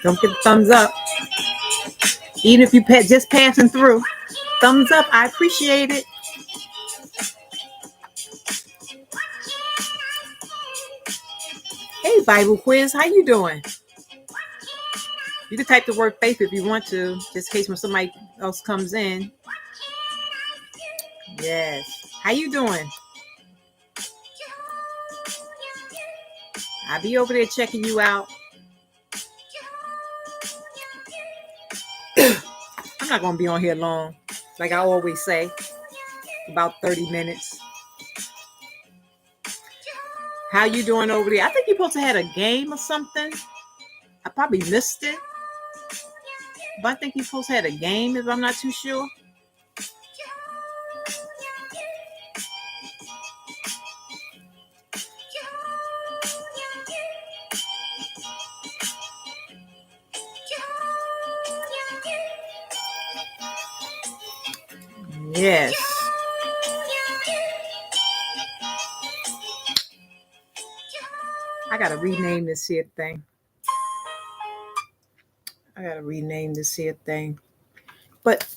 Don't get the thumbs up. Even if you just passing through. Thumbs up. I appreciate it. Hey, Bible quiz. How you doing? You can type the word faith if you want to, just in case when somebody else comes in. Yes. How you doing? I'll be over there checking you out. I'm not going to be on here long. Like I always say, about 30 minutes. How you doing over there? I think you're supposed to have a game or something. I probably missed it. But I think you're supposed to have a game if I'm not too sure. Yes. I gotta rename this here thing. But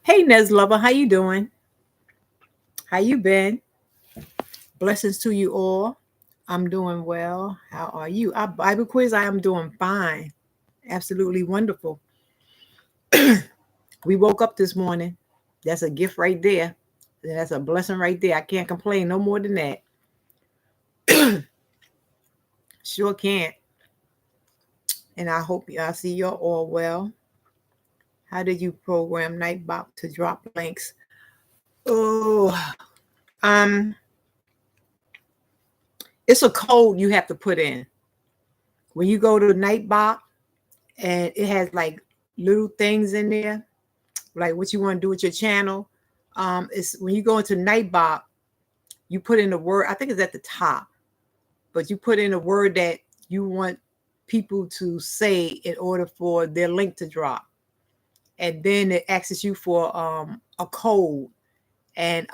hey, Nez Lover, how you doing? How you been? Blessings to you all. I'm doing well. How are you? Our Bible quiz, I am doing fine. Absolutely wonderful. We woke up this morning. That's a gift right there. That's a blessing right there. I can't complain no more than that. Sure can't. And I hope I see you're all well. How did you program Nightbot to drop links? Oh, it's a code you have to put in. When you go to Nightbot, and it has like little things in there, like what you want to do with your channel. It's when you go into Nightbot, you put in the word, I think it's at the top, but you put in a word that you want people to say in order for their link to drop. And then it asks you for a code. And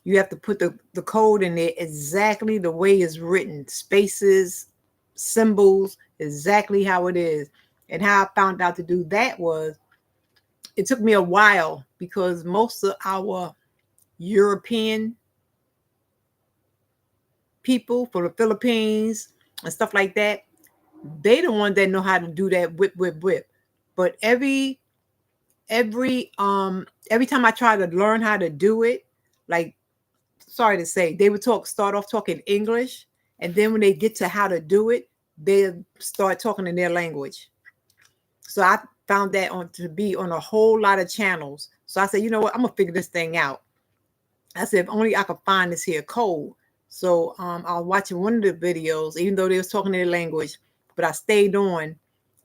you have to put the code in there exactly the way it's written. Spaces, symbols, exactly how it is. And how I found out to do that was, it took me a while because most of our European people from the Philippines and stuff like that, they the ones that know how to do that whip. But every time I try to learn how to do it, like, sorry to say, they would start off talking English, and then when they get to how to do it, they start talking in their language. So I found that to be on a whole lot of channels. So I said, you know what, I'm gonna figure this thing out. I said, if only I could find this here code. So I was watching one of the videos, even though they was talking their language, but I stayed on,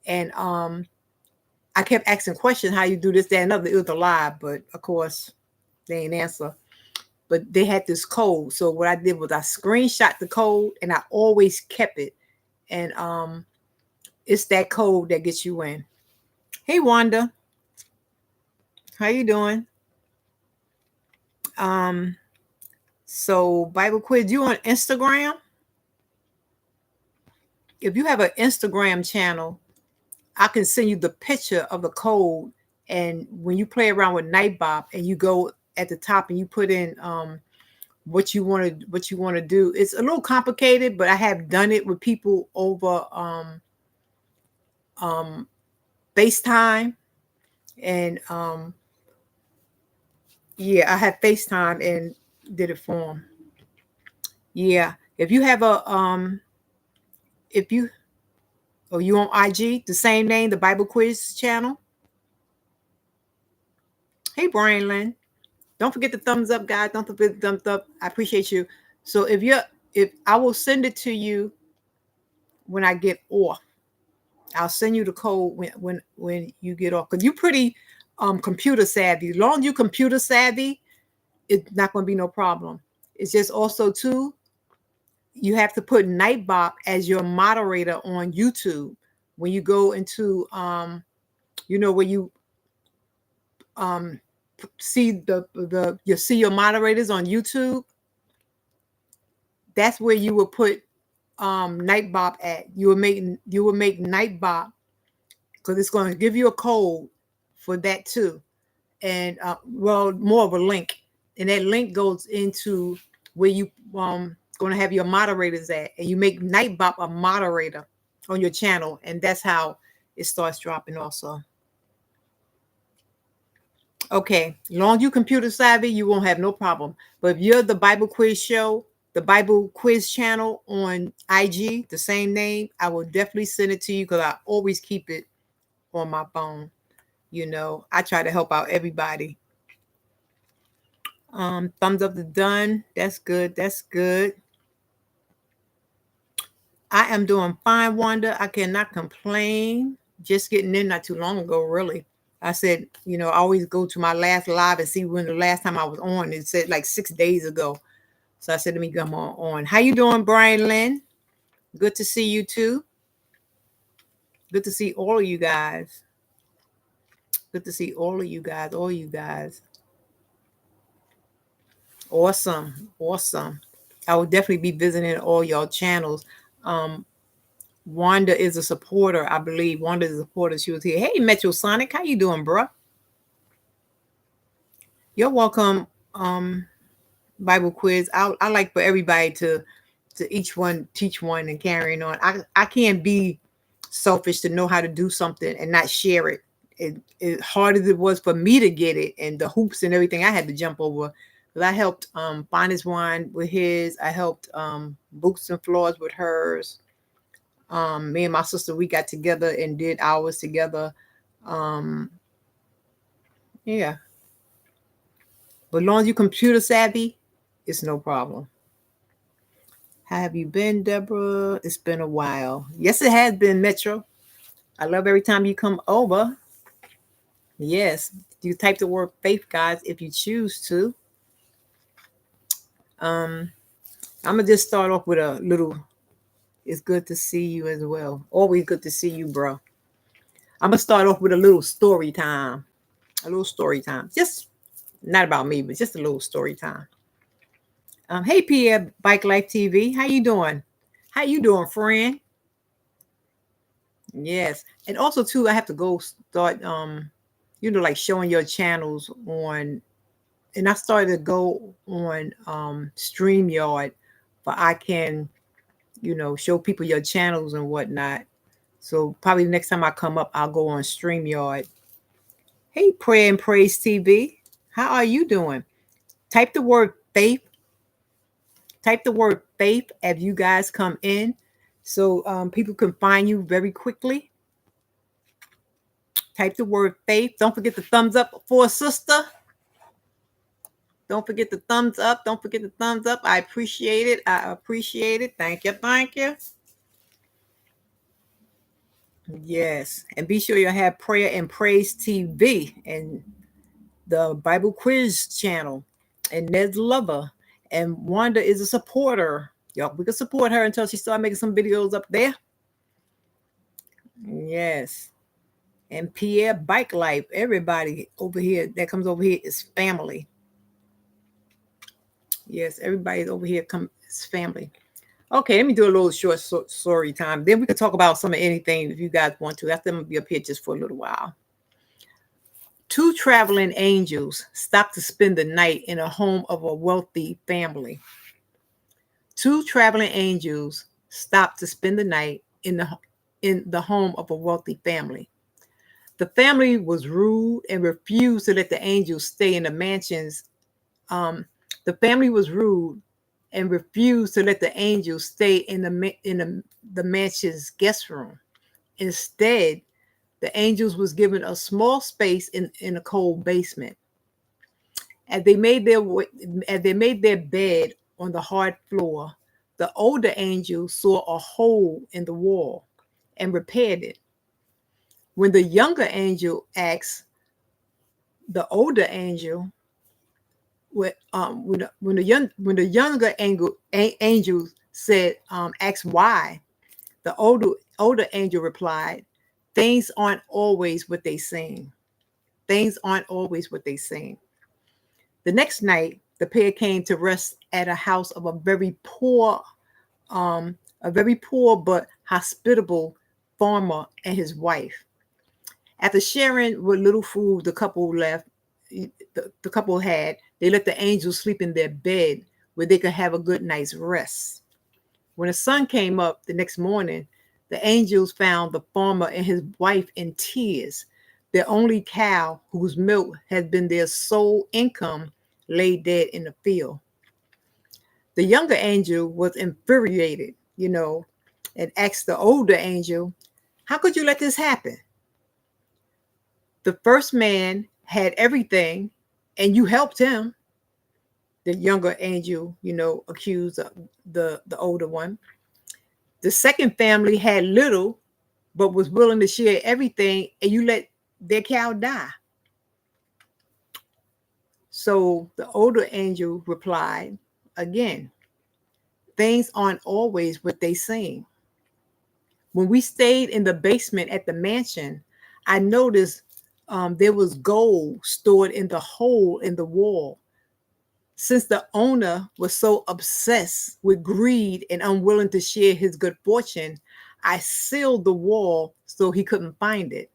and I kept asking questions, how you do this, that, and other. It was a lie, but of course they ain't answer. But they had this code. So what I did was I screenshot the code, and I always kept it. And it's that code that gets you in. Hey, Wanda. How you doing? So Bible quiz, you on Instagram? If you have an Instagram channel, I can send you the picture of the code. And when you play around with Nightbot and you go at the top and you put in what you want to do, it's a little complicated, but I have done it with people over FaceTime, and yeah, I had FaceTime and did it for them. Yeah, if you have a you on IG, the same name, the Bible Quiz channel. Hey, Brian Lynn. Don't forget the thumbs up, guys. Don't forget the thumbs up. I appreciate you. So if I will send it to you when I get off. I'll send you the code when you get off. Because you're pretty computer savvy. As long as you're computer savvy, it's not going to be no problem. It's just also too, you have to put Nightbot as your moderator on YouTube. When you go into where you see you see your moderators on YouTube, that's where you will put Nightbot at. You will make Nightbot because it's going to give you a code for that too. And well, more of a link. And that link goes into where you going to have your moderators at. And you make Nightbot a moderator on your channel. And that's how it starts dropping also. Okay, as long as you computer savvy, you won't have no problem. But if you're the Bible Quiz Show, the Bible Quiz channel on IG, the same name, I will definitely send it to you because I always keep it on my phone. You know, I try to help out everybody. Thumbs up to done. That's good. That's good. I am doing fine, Wanda. I cannot complain. Just getting in not too long ago, really. I said, you know, I always go to my last live and see when the last time I was on. It said like 6 days ago. So I said, let me come on. How you doing, Brian Lynn? Good to see you too. Good to see all of you guys. Good to see all of you guys. All you guys. Awesome. Awesome. I will definitely be visiting all y'all channels. Wanda is a supporter, I believe. Wanda is a supporter. She was here. Hey, Metro Sonic, how you doing, bro? You're welcome. Bible quiz. I like for everybody to each one teach one and carrying on. I can't be selfish to know how to do something and not share it. It hard as it was for me to get it and the hoops and everything I had to jump over. But I helped Finest Wine with his. I helped Boots and Floors with hers. Me and my sister, we got together and did ours together. Yeah. But as long as you're computer savvy, it's no problem. How have you been, Deborah? It's been a while. Yes, it has been, Metro. I love every time you come over. Yes. You type the word faith, guys, if you choose to. I'm going to just start off with a little, it's good to see you as well. Always good to see you, bro. I'm going to start off with a little story time. A little story time. Just not about me, but just a little story time. Hey, Pierre, Bike Life TV. How you doing? How you doing, friend? Yes. And also, too, I have to go start, you know, like showing your channels on, and I started to go on StreamYard, but I can, you know, show people your channels and whatnot. So probably the next time I come up, I'll go on StreamYard. Hey, Prayer and Praise TV. How are you doing? Type the word faith. Type the word faith as you guys come in so people can find you very quickly. Type the word faith. Don't forget the thumbs up for a sister. Don't forget the thumbs up. Don't forget the thumbs up. I appreciate it. I appreciate it. Thank you. Thank you. Yes. And be sure you have Prayer and Praise TV and the Bible Quiz channel and Ned's Lover. And Wanda is a supporter. Y'all, we can support her until she starts making some videos up there. Yes. And Pierre Bike Life. Everybody over here that comes over here is family. Yes, everybody over here is family. Okay, let me do a little short story time. Then we can talk about some of anything if you guys want to. That's going to be up here just for a little while. 2 traveling angels stopped to spend the night in a home of a wealthy family. 2 traveling angels stopped to spend the night in the home of a wealthy family. The family was rude and refused to let the angels stay in the mansions. The family was rude and refused to let the angels stay in the mansion's guest room. Instead, the angels was given a small space in a cold basement. As they made their bed on the hard floor, the older angel saw a hole in the wall and repaired it. When the younger angel asked the older angel, when the younger angel said, asked why, the older angel replied, "Things aren't always what they seem. Things aren't always what they seem." The next night, the pair came to rest at a house of a very poor but hospitable farmer and his wife. After sharing what little food the couple the couple had, they let the angels sleep in their bed where they could have a good night's rest. When the sun came up the next morning, the angels found the farmer and his wife in tears. Their only cow, whose milk had been their sole income, lay dead in the field. The younger angel was infuriated, and asked the older angel, "How could you let this happen? The first man had everything and you helped him." The younger angel, accused the older one. The second family had little, but was willing to share everything, and you let their cow die. So the older angel replied, again, things aren't always what they seem. When we stayed in the basement at the mansion, I noticed there was gold stored in the hole in the wall. Since the owner was so obsessed with greed and unwilling to share his good fortune, I sealed the wall so he couldn't find it.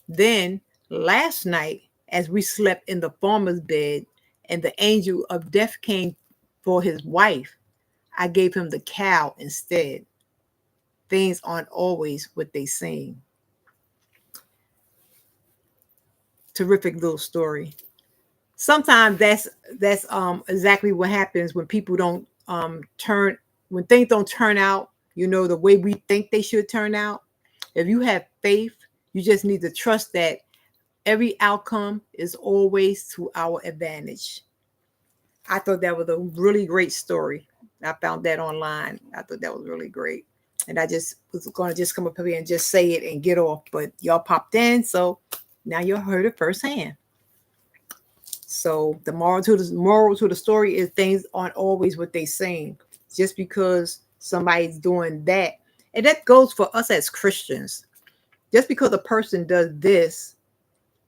Then last night, as we slept in the farmer's bed and the angel of death came for his wife, I gave him the cow instead. Things aren't always what they seem. Terrific little story. Sometimes that's exactly what happens when people don't when things don't turn out, the way we think they should turn out. If you have faith, you just need to trust that every outcome is always to our advantage. I thought that was a really great story. I found that online. I thought that was really great. And I just was going to just come up here and just say it and get off. But y'all popped in, so now you heard it firsthand. So the moral to the story is things aren't always what they seem. Just because somebody's doing that. And that goes for us as Christians. Just because a person does this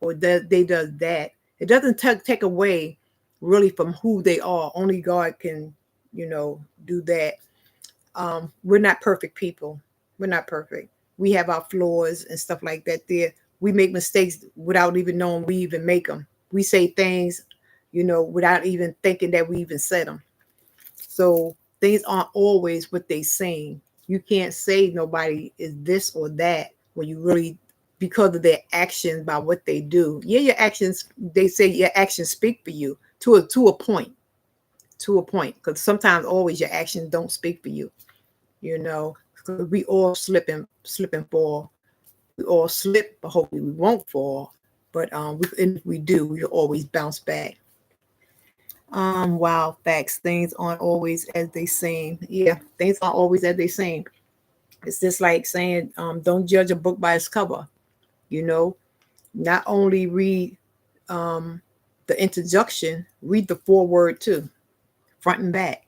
or they does that, it doesn't take away really from who they are. Only God can, do that. We're not perfect people. We're not perfect. We have our flaws and stuff like that. There, we make mistakes without even knowing we even make them. We say things, without even thinking that we even said them. So things aren't always what they seem. You can't say nobody is this or that when you really, because of their actions by what they do. Yeah, your actions, they say your actions speak for you to a point. Because sometimes always your actions don't speak for you. Because we all slip and fall. We all slip, but hopefully we won't fall. But if we do, we'll always bounce back. Wow, facts. Things aren't always as they seem. Yeah, things aren't always as they seem. It's just like saying, don't judge a book by its cover. Not only read the introduction, read the foreword too, front and back.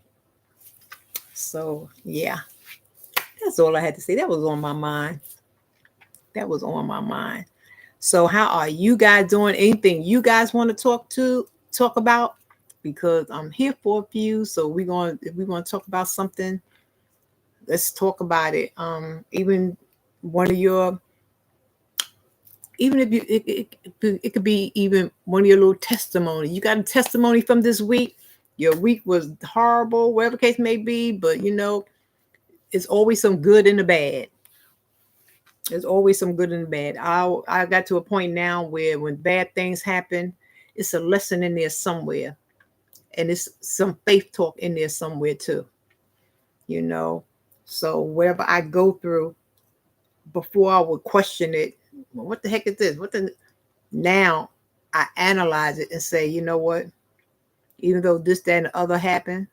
So yeah, that's all I had to say. That was on my mind. So how are you guys doing? Anything you guys want to talk about? Because I'm here for a few. So if we're going to talk about something, let's talk about it. Even if you, it could be even one of your little testimony. You got a testimony from this week. Your week was horrible, whatever case may be, but it's always some good in the bad. There's always some good and bad. I got to a point now where when bad things happen, it's a lesson in there somewhere. And it's some faith talk in there somewhere too. So whatever I go through, before I would question it, well, what the heck is this? Now I analyze it and say, you know what? Even though this, that, and the other happened,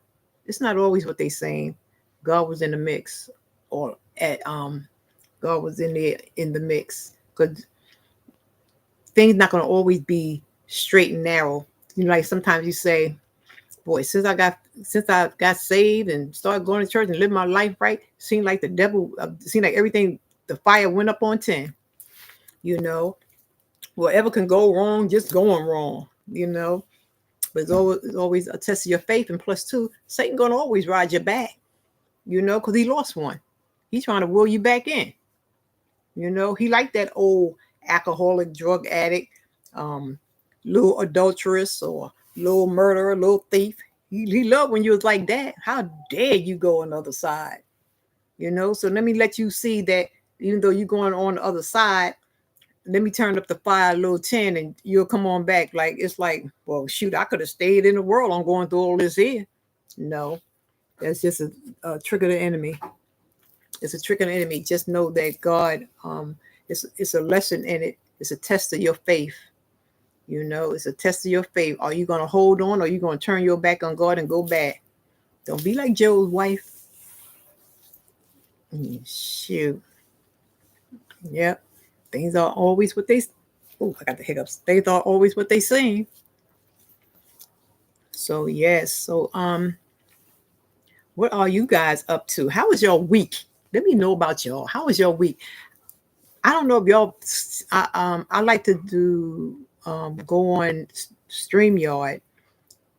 it's not always what they saying. God was in the mix, or God was in there in the mix, because things not going to always be straight and narrow. Like sometimes you say, boy, since I got saved and started going to church and living my life right, seemed like the devil, seemed like everything, the fire went up on 10. Whatever can go wrong, just going wrong. But it's always a test of your faith. And plus two, Satan going to always ride your back. Because he lost one. He's trying to will you back in. He liked that old alcoholic, drug addict, little adulteress, or little murderer, little thief. He loved when you was like that. How dare you go on the other side? So let me let you see that even though you're going on the other side, let me turn up the fire a little 10 and you'll come on back. Like, it's like, well, shoot, I could have stayed in the world. I'm going through all this here. No, that's just a trick of the enemy. It's a trick of the enemy. Just know that God, it's a lesson in it. It's a test of your faith. It's a test of your faith. Are you going to hold on, or are you going to turn your back on God and go back? Don't be like Job's wife. Shoot. Yep. Things are always what they. Oh, I got the hiccups. Things are always what they seem. So yes. So what are you guys up to? How was your week? Let me know about y'all. How was your week? I don't know if y'all. I like to do go on StreamYard,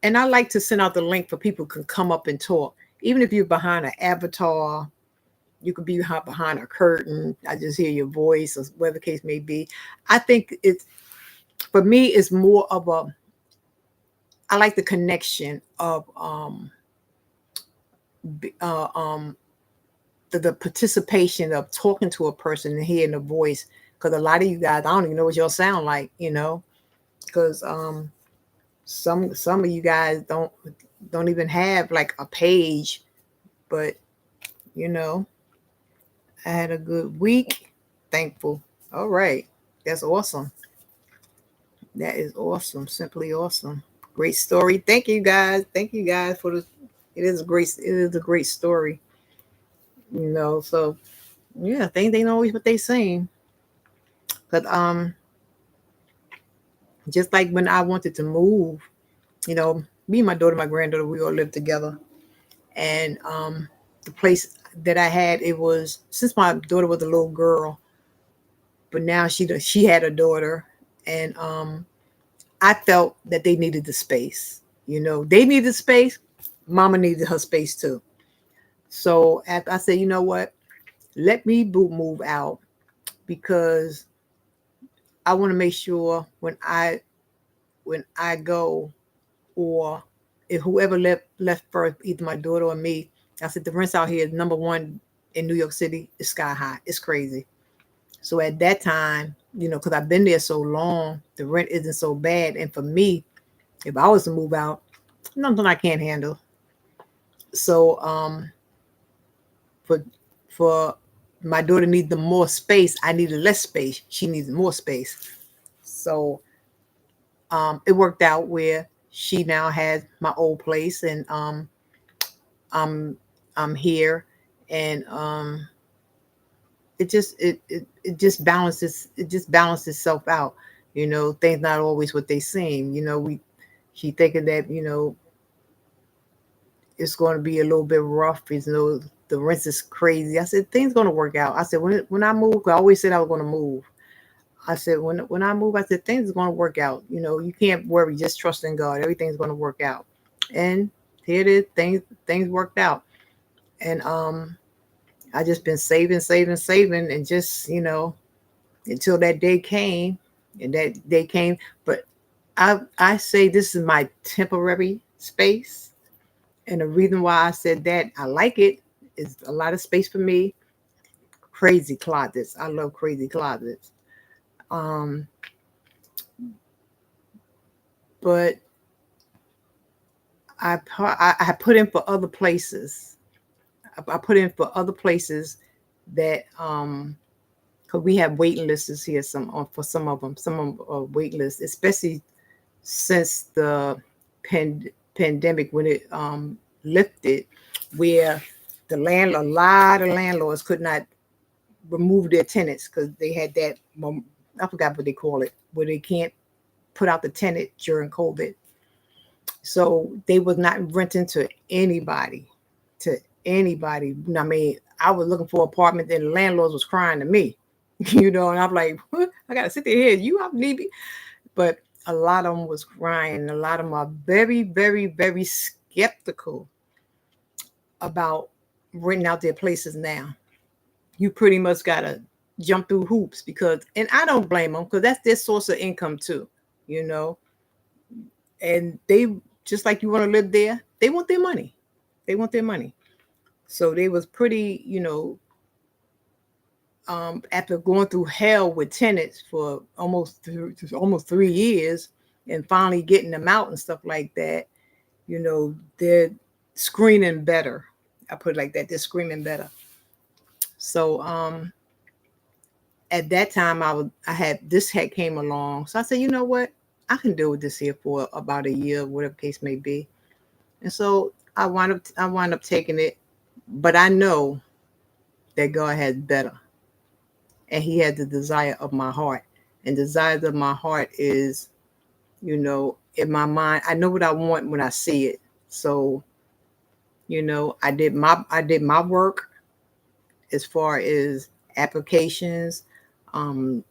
and I like to send out the link for people can come up and talk. Even if you're behind an avatar, you could be behind a curtain. I just hear your voice, or whatever the case may be. I think it's, for me, it's more of I like the connection of the participation of talking to a person and hearing the voice. Because a lot of you guys, I don't even know what y'all sound like, because some of you guys don't even have like a page, but I had a good week. Thankful. All right. That's awesome. That is awesome. Simply awesome. Great story. Thank you guys. Thank you guys for this. It is a great story. So yeah, things ain't always what they seem. But just like when I wanted to move, me and my daughter, my granddaughter, we all lived together. And the place that I had, it was, since my daughter was a little girl, but now she had a daughter, and I felt that they needed the space. They needed space. Mama needed her space too. So I said, you know what? Let me move out, because I want to make sure when I go, or if whoever left first, either my daughter or me, I said the rents out here, number one in New York City, is sky high. It's crazy. So at that time, because I've been there so long, the rent isn't so bad. And for me, if I was to move out, nothing I can't handle. So for my daughter needs the more space, I needed less space. She needed more space. So it worked out where she now has my old place, and I'm here, and it just balances itself out. Things not always what they seem. She thinking that it's going to be a little bit rough. The rent is crazy. I said things going to work out. I said when I move, I always said I was going to move. I said when I move, I said things are going to work out. You can't worry. Just trust in God. Everything's going to work out. And here it is. Things worked out. And I just been saving, and just until that day came, But I say this is my temporary space, and the reason why I said that I like it is a lot of space for me. Crazy closets. I love crazy closets. But I put in for other places. I put in for other places that because we have waiting lists here. For some of them, wait lists, especially since the pandemic, when it lifted, where a lot of landlords could not remove their tenants because they had that. I forgot what they call it, where they can't put out the tenant during COVID. So they was not renting to anybody. I mean, I was looking for an apartment, and the landlords was crying to me, and I'm like, what? I gotta sit there here. You have need me, but a lot of them was crying. A lot of them are very, very, very skeptical about renting out their places now. You pretty much gotta jump through hoops because, and I don't blame them because that's their source of income too, you know. And they, just like you want to live there, they want their money. They want their money. So they was pretty, after going through hell with tenants for almost 3 years, and finally getting them out and stuff like that, they're screening better. I put it like that. They're screaming better. So at that time, I had this had came along. So I said, you know what? I can deal with this here for about a year, whatever case may be. And so I wind up taking it, but I know that God has better, and He had the desire of my heart. And desires of my heart is, in my mind, I know what I want when I see it. So, I did my work as far as applications,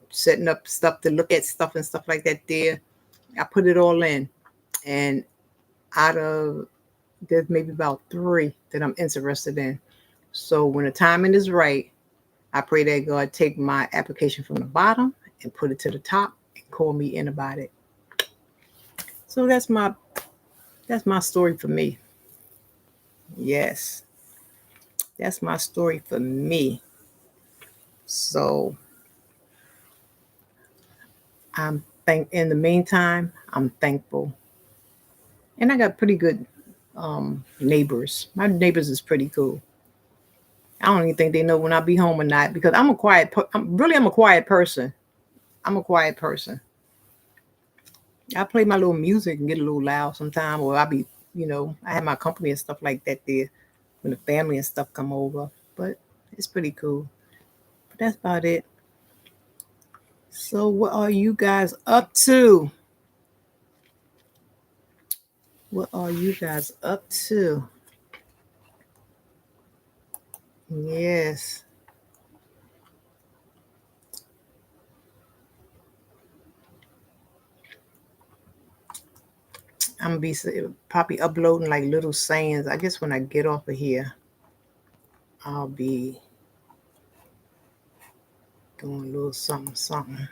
setting up stuff to look at stuff and stuff like that. There, I put it all in, and out of there's maybe about 3 that I'm interested in. So when the timing is right, I pray that God take my application from the bottom and put it to the top and call me in about it. So that's my story for me. Yes. That's my story for me. So in the meantime, I'm thankful. And I got pretty good neighbors. My neighbors is pretty cool. I don't even think they know when I be home or not because I'm a quiet person. I'm a quiet person. I play my little music and get a little loud sometime, or I be, I have my company and stuff like that there when the family and stuff come over. But it's pretty cool. But that's about it. So what are you guys up to? What are you guys up to? Yes. I'm gonna be probably uploading like little sayings. I guess when I get off of here, I'll be doing a little something.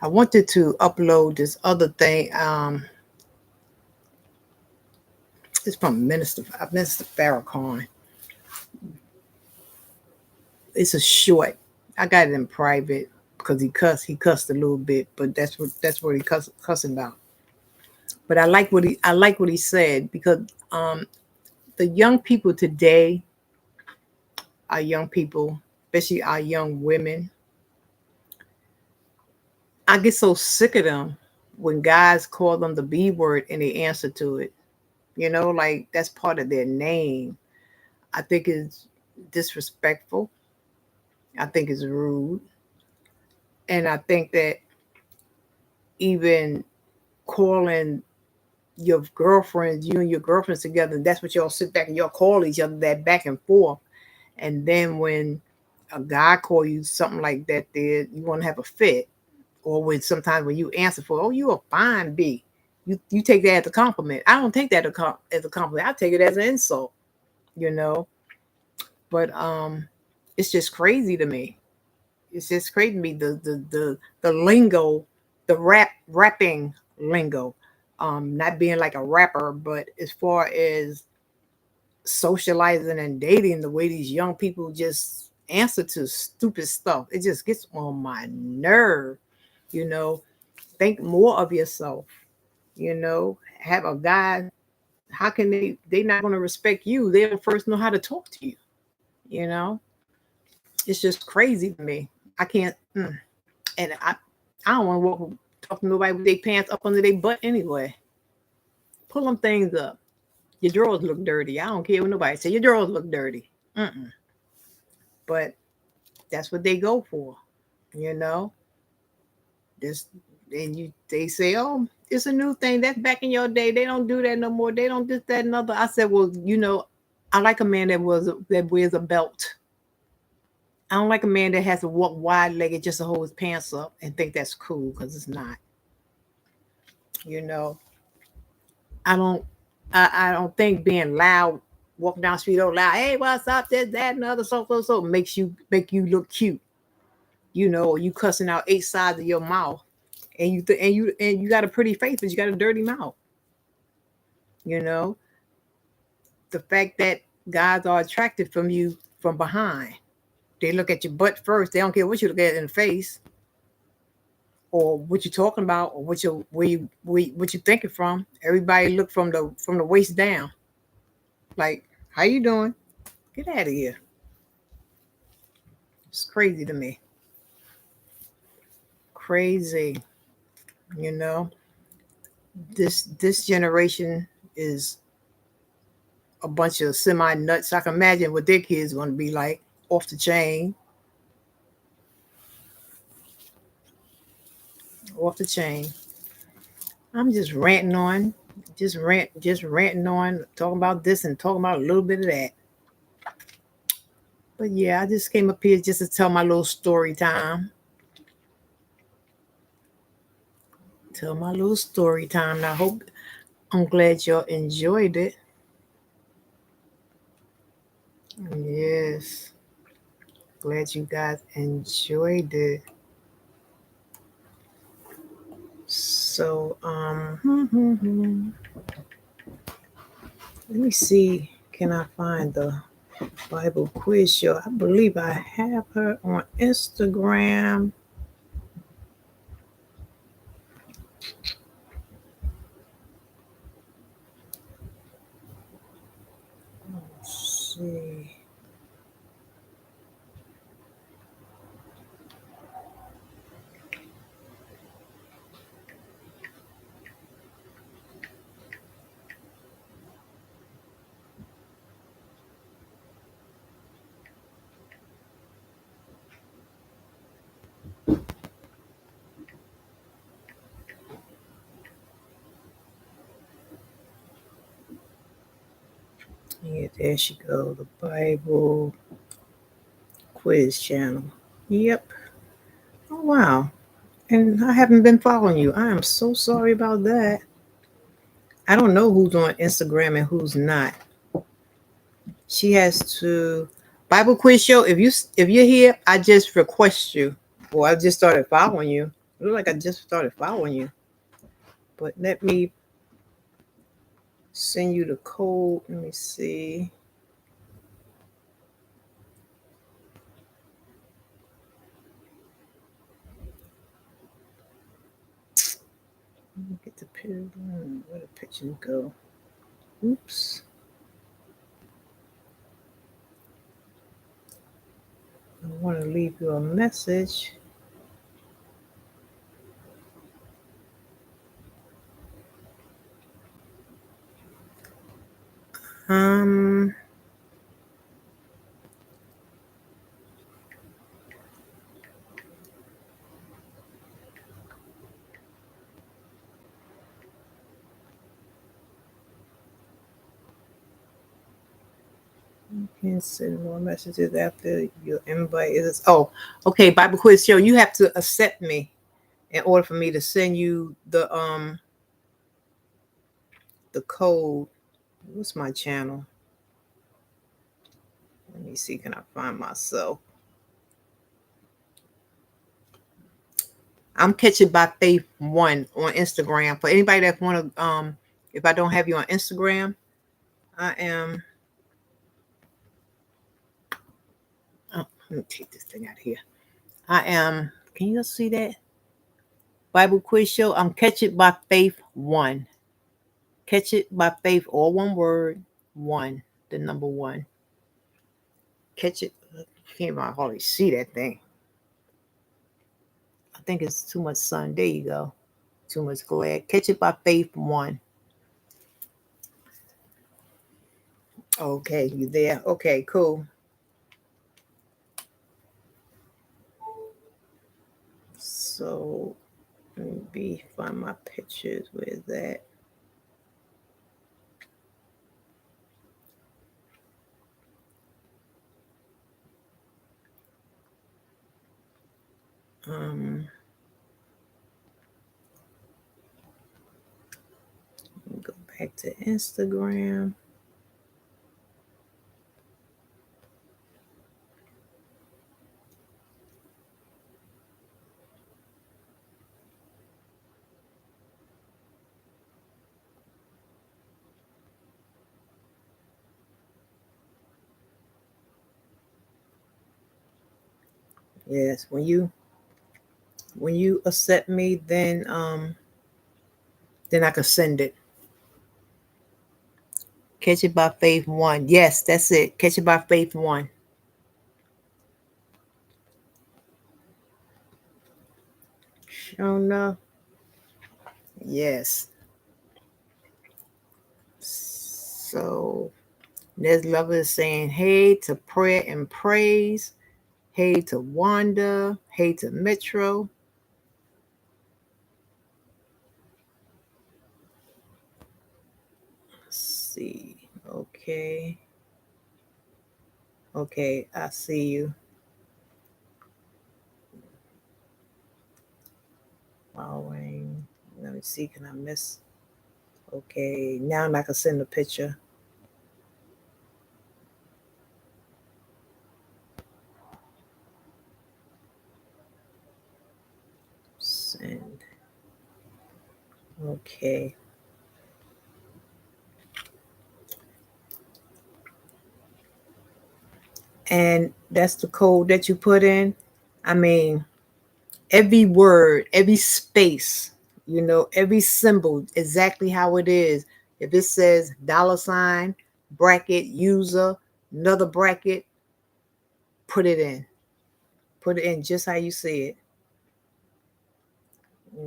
I wanted to upload this other thing. It's from Minister Farrakhan. It's a short. I got it in private because he cussed a little bit, but that's what he cussing about. But I like what he said because the young people today, our young people, especially our young women, I get so sick of them when guys call them the B word and they answer to it. Like that's part of their name. I think it's disrespectful. I think it's rude. And I think that even calling your girlfriends, you and your girlfriends together, that's what y'all sit back and y'all call each other that back and forth. And then when a guy call you something like that, there you want to have a fit. Or when sometimes when you answer for, oh, you a fine B. You take that as a compliment. I don't take that as a compliment. I take it as an insult, But it's just crazy to me. It's just crazy to me the lingo, the rapping lingo. Not being like a rapper, but as far as socializing and dating, the way these young people just answer to stupid stuff, it just gets on my nerve. Think more of yourself. Have a guy. How can they not going to respect you? They don't first know how to talk to you. It's just crazy to me. I can't. And I don't want to talk to nobody with their pants up under their butt anyway. Pull them things up. Your drawers look dirty. I don't care what nobody say. Your drawers look dirty. But that's what they go for. This and they say, oh, it's a new thing. That's back in your day. They don't do that no more. They don't this, that, and other. I said, well, I like a man that wears a belt. I don't like a man that has to walk wide-legged just to hold his pants up and think that's cool because it's not. I don't think being loud, walking down the street all loud, hey, what's up, this, that, and other, so, make you look cute. or you cussing out 8 sides of your mouth, and you got a pretty face, but you got a dirty mouth. You know, the fact that guys are attracted from you from behind. They look at your butt first. They don't care what you look at in the face, or what you're talking about, or what you thinking from. Everybody look from the waist down. Like, how you doing? Get out of here. It's crazy to me. Crazy. You know, this generation is a bunch of semi nuts. I can imagine what their kids are going to be like, off the chain, off the chain. I'm just ranting on, just ranting on, talking about this and talking about a little bit of that. But yeah, I just came up here just to tell my little story time. Tell my little story time. And I'm glad y'all enjoyed it. Yes. Glad you guys enjoyed it. So, let me see. Can I find the Bible quiz show? I believe I have her on Instagram. Let's see. Yeah, there she go. The Bible quiz channel. Yep. Oh, wow. And I haven't been following you. I am so sorry about that. I don't know who's on Instagram and who's not. She has to Bible quiz show. If you're here, I just request you. Or I just started following you. It look like I just started following you. But let me send you the code. Let me see. Let me get the picture. Where the picture go? Oops. I want to leave you a message. You can send more messages after your invite is. Oh, okay. Bible quiz show. You have to accept me in order for me to send you the code. What's my channel? Let me see. Can I find myself? I'm Catching by Faith 1 on Instagram. For anybody that want to, if I don't have you on Instagram, I am. Oh, let me take this thing out of here. I am. Can you see that? Bible quiz show. I'm Catch It by Faith 1. Catch It by Faith, all one word, 1, the number 1. Catch It. I can't even hardly see that thing. I think it's too much sun. There you go. Too much glare. Catch It by Faith 1. Okay, you there? Okay, cool. So let me find my pictures. Where's that? Go back to Instagram. Yes, when you accept me, then I can send it. Catch It by Faith 1. Yes, that's it. Catch It by Faith 1. Sure enough. Yes. So Nes Lover is saying hey to prayer and praise. Hey to Wanda. Hey to Metro. Let's see. Okay. Okay, I see you. Following. Let me see. Can I miss? Okay. Now I can send a picture. Send. Okay. And that's the code that you put in. I mean, every word, every space, every symbol, exactly how it is. If it says $ bracket user, another bracket, put it in. Put it in just how you see it.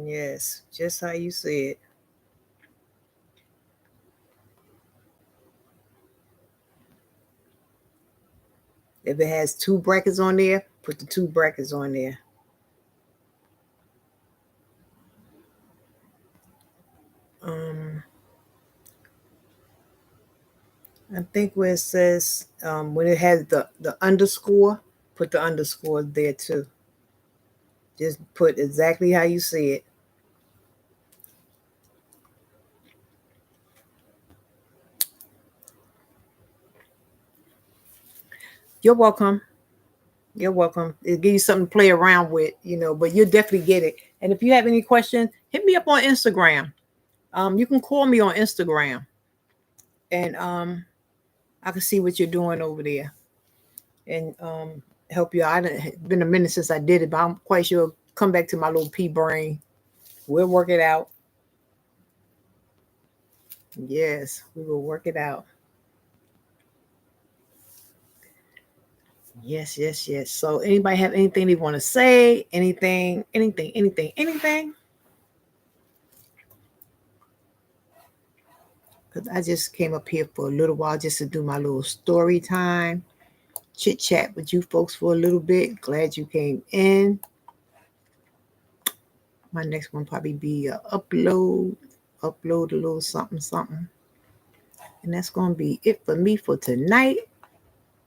Yes, just how you see it. If it has 2 brackets on there, put the 2 brackets on there. I think where it says when it has the underscore, put the underscore there too. Just put exactly how you see it. You're welcome. You're welcome. It'll give you something to play around with, but you'll definitely get it. And if you have any questions, hit me up on Instagram. You can call me on Instagram, and I can see what you're doing over there, and help you out. It's been a minute since I did it, but I'm quite sure it'll come back to my little pea brain. We'll work it out. Yes, we will work it out. Yes, yes, yes. So anybody have anything they want to say? Anything, anything, anything, anything? Because I just came up here for a little while just to do my little story time, chit chat with you folks for a little bit. Glad you came in. My next one probably be a upload a little something, something. And that's going to be it for me for tonight.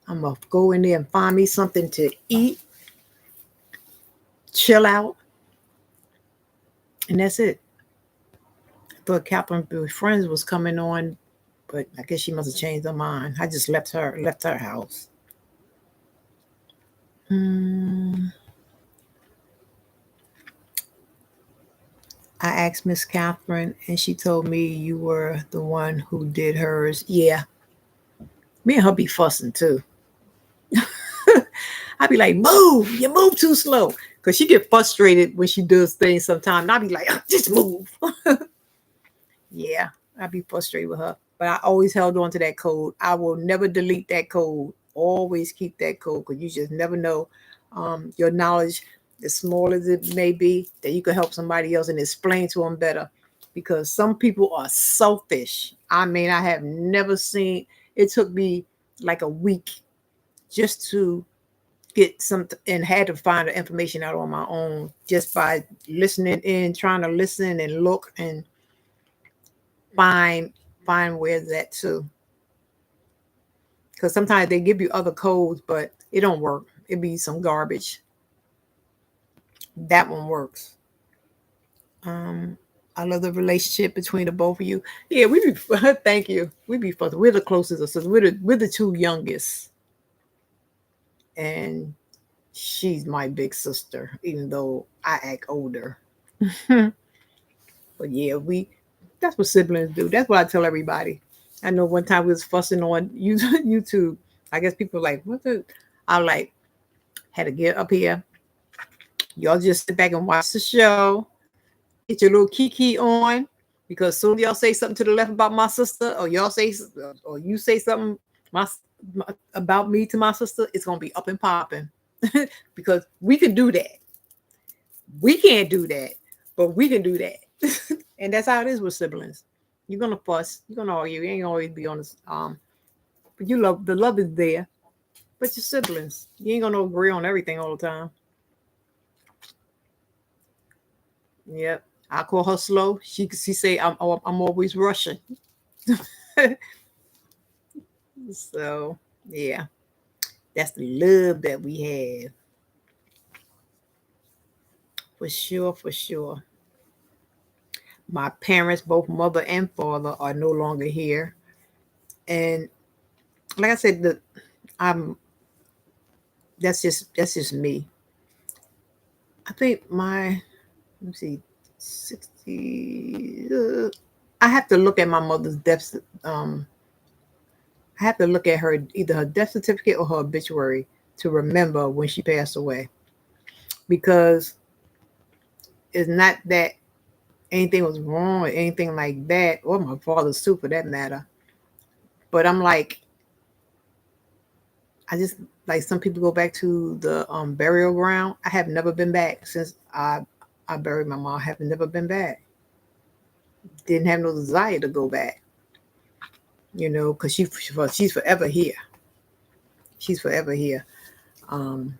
I'm going to go in there and find me something to eat, chill out, and that's it. I thought Catherine Friends was coming on, but I guess she must have changed her mind. I just left her house. I asked Miss Catherine, and she told me you were the one who did hers. Yeah, me and her be fussing too. I'd be like, move, you move too slow. Because she get frustrated when she does things sometimes. I'd be like, just move. Yeah, I'd be frustrated with her. But I always held on to that code. I will never delete that code. Always keep that code because you just never know your knowledge, as small as it may be, that you could help somebody else and explain to them better. Because some people are selfish. I mean, I have never seen, it took me like a week just to get some and had to find the information out on my own just by listening in, trying to listen and look and find where's that too. Because sometimes they give you other codes, but it don't work. It be some garbage. That one works. I love the relationship between the both of you. Yeah, we be thank you. We be fussing. We're the closest of sisters. We're the 2 youngest. And she's my big sister, even though I act older. But yeah, that's what siblings do. That's what I tell everybody. I know one time we was fussing on YouTube. I guess people like, what the I like had to get up here. Y'all just sit back and watch the show. Get your little kiki on, because soon y'all say something to the left about my sister, or y'all say, or you say something my, about me to my sister, it's gonna be up and popping. Because we can do that. We can't do that, but we can do that. And that's how it is with siblings. You're gonna fuss, you're gonna argue, you ain't always be honest. But you love, the love is there. But your siblings, you ain't gonna agree on everything all the time. Yep. I call her slow. She say I'm always rushing. So yeah, that's the love that we have. For sure, for sure. My parents, both mother and father, are no longer here. And like I said, I'm that's just me. I think let me see, 60. I have to look at my mother's death. I have to look at either her death certificate or her obituary to remember when she passed away, because it's not that anything was wrong or anything like that, or my father's too, for that matter. But I'm like, I just, like, some people go back to the burial ground. I have never been back since I buried my mom. I have never been back. Didn't have no desire to go back, because she's forever here. She's forever here, um,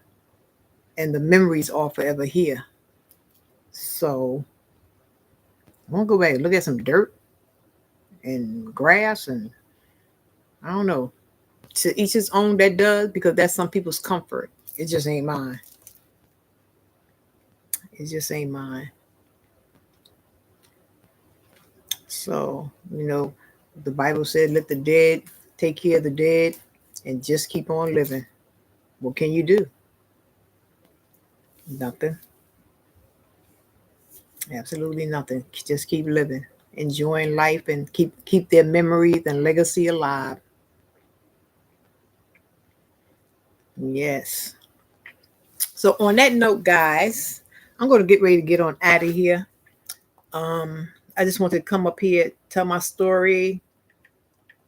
and the memories are forever here. So I won't go back. Look at some dirt and grass, and I don't know. To each his own. That does, because that's some people's comfort. It just ain't mine. It just ain't mine. So, the Bible said, let the dead take care of the dead and just keep on living. What can you do? Nothing. Absolutely nothing. Just keep living, enjoying life, and keep their memories and legacy alive. Yes. So on that note, guys, I'm going to get ready to get on out of here. I just wanted to come up here, tell my story.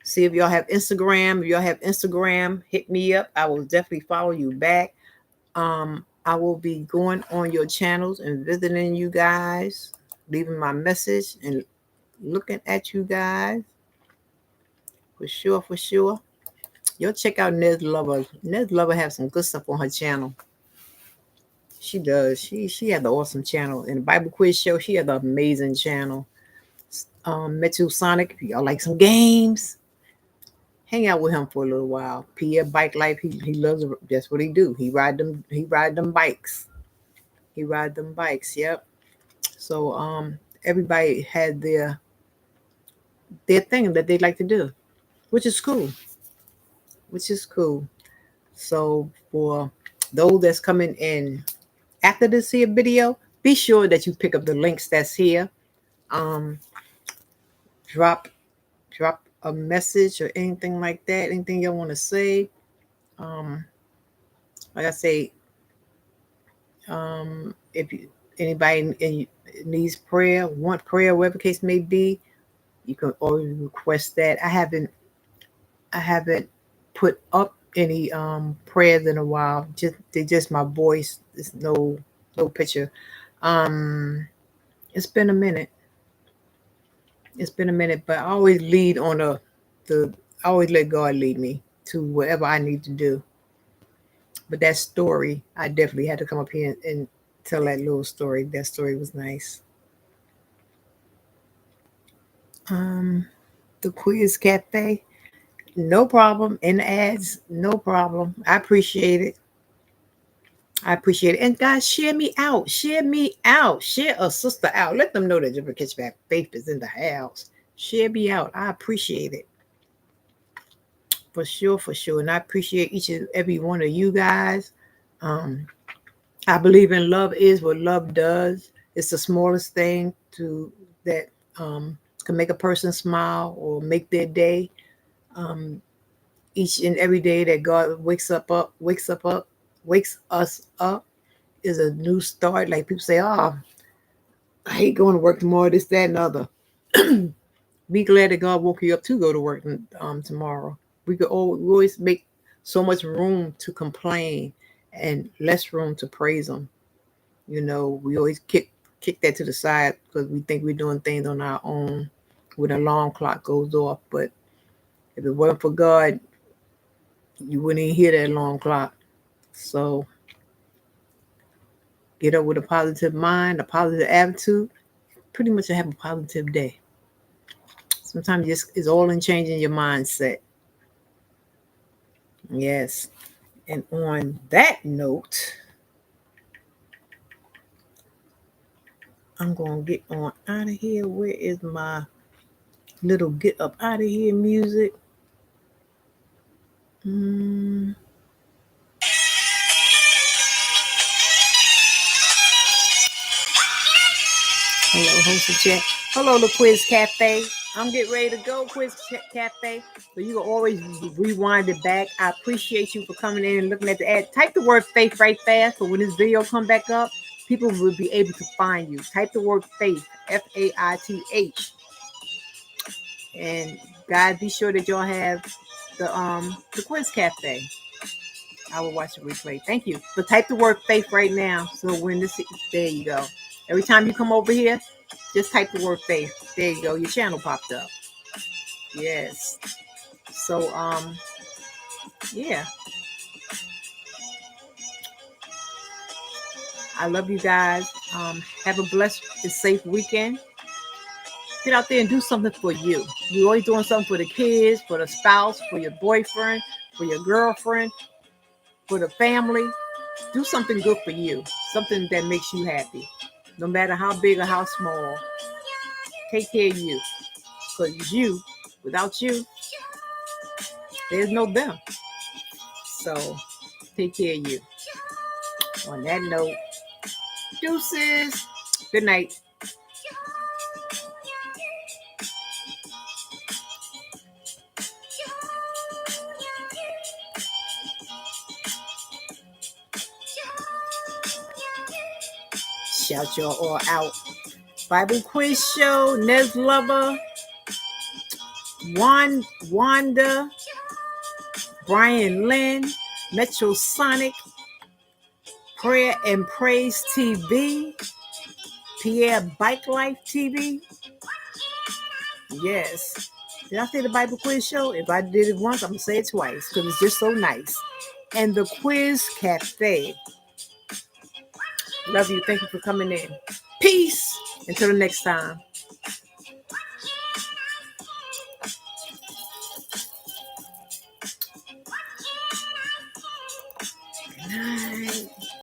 See if y'all have Instagram. If y'all have Instagram, hit me up. I will definitely follow you back. I will be going on your channels and visiting you guys, leaving my message and looking at you guys. For sure, for sure. Y'all check out Nez Lover. Nez Lover has some good stuff on her channel. She does. She had the awesome channel. In the Bible Quiz Show, she had the amazing channel. Metu Sonic, if y'all like some games, hang out with him for a little while. Pierre Bike Life, he loves, that's what he do. He ride them bikes. He ride them bikes, yep. So everybody had their thing that they like to do, which is cool. Which is cool. So for those that's coming in after this here video, be sure that you pick up the links that's here. Drop a message or anything like that, anything y'all want to say. Like I say, if anybody needs prayer, want prayer, whatever case may be, you can always request that. I haven't put up any prayers in a while. Just my voice. There's no picture. It's been a minute. It's been a minute, but I always lead on I always let God lead me to whatever I need to do. But that story, I definitely had to come up here and tell that little story. That story was nice. The Quiz Cafe, no problem. In the ads, no problem. I appreciate it. I appreciate it. And guys, share me out. Share me out. Share a sister out. Let them know that Different Catch Back Faith is in the house. Share me out. I appreciate it. For sure, for sure. And I appreciate each and every one of you guys. I believe in love is what love does. It's the smallest thing that can make a person smile or make their day. Each and every day that God wakes us up, is a new start. Like people say, oh, I hate going to work tomorrow, this, that, and other. Be glad that God woke you up to go to work tomorrow. We always make so much room to complain and less room to praise Him. You know, we always kick that to the side because we think we're doing things on our own when the alarm clock goes off. But if it weren't for God, you wouldn't even hear that alarm clock. So get up with a positive mind, a positive attitude. Pretty much have a positive day. Sometimes it's all in changing your mindset. Yes. And on that note, I'm going to get on out of here. Where is my little get up out of here music? Hello, host of chat. Hello, the Quiz Cafe. I'm getting ready to go, Quiz Cafe. So you can always rewind it back. I appreciate you for coming in and looking at the ad. Type the word faith right fast, so when this video come back up, people will be able to find you. Type the word faith, Faith. And guys, be sure that y'all have the Quiz Cafe. I will watch the replay. Thank you. But type the word faith right now. So when this, there you go. Every time you come over here, just type the word faith. There you go. Your channel popped up. Yes. So yeah. I love you guys. Have a blessed and safe weekend. Get out there and do something for you. You're always doing something for the kids, for the spouse, for your boyfriend, for your girlfriend, for the family. Do something good for you. Something that makes you happy. No matter how big or how small. Take care of you. Because you, without you, there's no them. So take care of you. On that note, deuces. Good night. Shout y'all all out. Bible Quiz Show, Nez Lover, Wanda, Brian Lynn, Metro Sonic, Prayer and Praise TV, Pierre Bike Life TV. Yes. Did I say the Bible Quiz Show? If I did it once, I'm going to say it twice because it's just so nice. And the Quiz Cafe. Love you. Thank you for coming in. Peace. Until the next time. Good night.